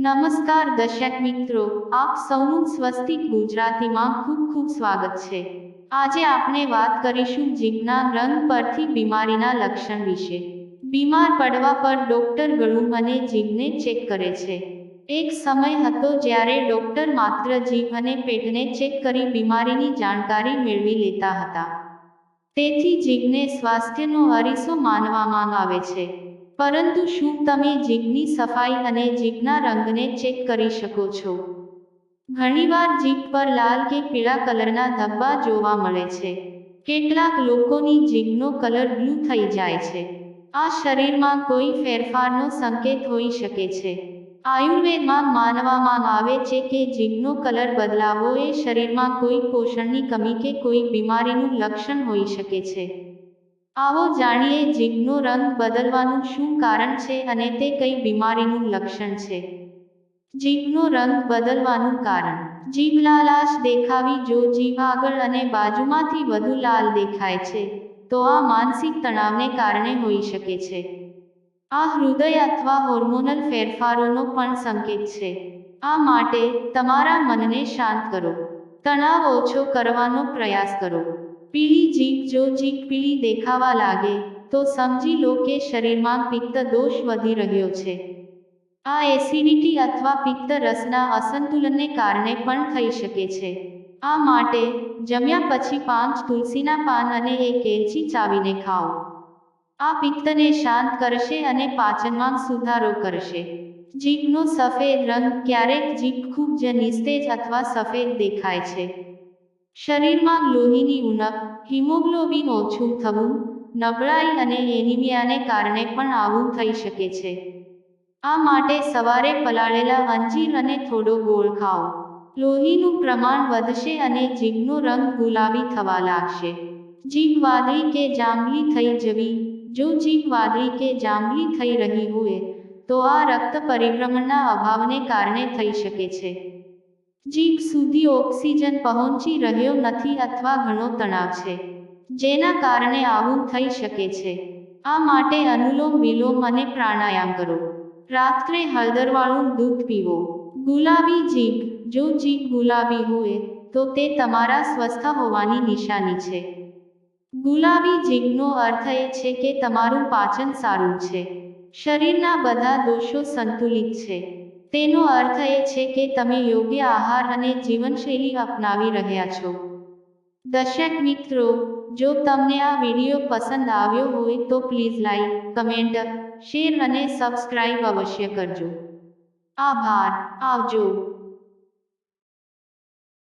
નમસ્કાર દર્શક મિત્રો, આપ સૌનું સ્વસ્તિક ગુજરાતીમાં ખૂબ ખૂબ સ્વાગત છે। આજે આપણે વાત કરીશું જીભના રંગ પરથી બીમારીના લક્ષણ વિશે। બીમાર પડવા પર ડોક્ટર ગળું અને જીભને ચેક કરે છે। એક સમય હતો જ્યારે ડોક્ટર માત્ર જીભ અને પેટને ચેક કરી બીમારીની જાણકારી મેળવી લેતા હતા। તેથી જીભને સ્વાસ્થ્યનો અરીસો માનવામાં આવે છે। પરંતુ શું તમે જીભની સફાઈ અને જીભના રંગને ચેક કરી શકો છો? ઘણીવાર જીભ પર લાલ કે પીળા કલરના ધબ્બા જોવા મળે છે। કેટલાક લોકોની જીભનો કલર બ્લુ થઈ જાય છે। આ શરીરમાં કોઈ ફેરફારનો સંકેત હોઈ શકે છે। આયુર્વેદમાં માનવામાં આવે છે કે જીભનો કલર બદલાવો એ શરીરમાં કોઈ પોષણની કમી કે કોઈ બીમારીનું લક્ષણ હોઈ શકે છે। આવો જાણીએ જીભનો રંગ બદલવાનું શું કારણ છે અને તે કઈ બીમારીનું લક્ષણ છે। જીભનો રંગ બદલવાનું કારણ: જીભ લાલાશ દેખાવી: જો જીભ આગળ અને બાજુમાંથી વધુ લાલ દેખાય છે, તો આ માનસિક તણાવને કારણે હોઈ શકે છે। આ હૃદય અથવા હોર્મોનલ ફેરફારોનો પણ સંકેત છે। આ માટે તમારા મનને શાંત કરો, તણાવ ઓછો કરવાનો પ્રયાસ કરો। પીળી જીભ: જો જીભ પીળી દેખાવા લાગે, તો સમજી લો કે શરીરમાં પિત્ત દોષ વધી રહ્યો છે। આ એસિડિટી અથવા પિત્ત રસના અસંતુલનને કારણે પણ થઈ શકે છે। આ માટે જમ્યા પછી 5 તુલસીના પાન અને 1 એલચી ચાવીને ખાઓ। આ પિત્તને શાંત કરશે અને પાચનમાં સુધારો કરશે। જીભનો સફેદ રંગ: ક્યારેક જીભ ખૂબ જ નિસ્તેજ અથવા સફેદ દેખાય છે। શરીરમાં લોહીની ઉણપ, હિમોગ્લોબિન ઓછું થવું, નબળાઈ અને એનિમિયાને કારણે પણ આવું થઈ શકે છે। આ માટે સવારે પલાળેલા અંજીર અને થોડો ગોળ ખાઓ। લોહીનું પ્રમાણ વધશે અને જીભનો રંગ ગુલાબી થવા લાગશે। જીભ વાદળી કે જાંબલી થઈ જવી: જો જીભ વાદળી કે જાંબલી થઈ રહી હોય, તો આ રક્ત પરિભ્રમણના અભાવને કારણે થઈ શકે છે। જીભ સુધી ઓક્સિજન પહોંચી રહ્યો નથી અથવા ઘણો તણાવ છે, જેના કારણે આવું થઈ શકે છે। આ માટે અનુલોમ વિલોમ અને પ્રાણાયામ કરો। રાત્રે હળદરવાળું દૂધ પીવો। ગુલાબી જીભ: જો જીભ ગુલાબી હોય, તો તે તમારા સ્વસ્થ હોવાની નિશાની છે। ગુલાબી જીભનો અર્થ એ છે કે તમારું પાચન સારું છે, શરીરના બધા દોષો સંતુલિત છે। તેનો અર્થ એ છે કે તમે યોગ્ય આહાર અને જીવનશૈલી અપનાવી રહ્યા છો। દર્શક મિત્રો, જો તમને આ વિડીયો પસંદ આવ્યો હોય તો પ્લીઝ લાઈક, કમેન્ટ, શેર અને સબસ્ક્રાઇબ અવશ્ય કરજો। આભાર। આવજો।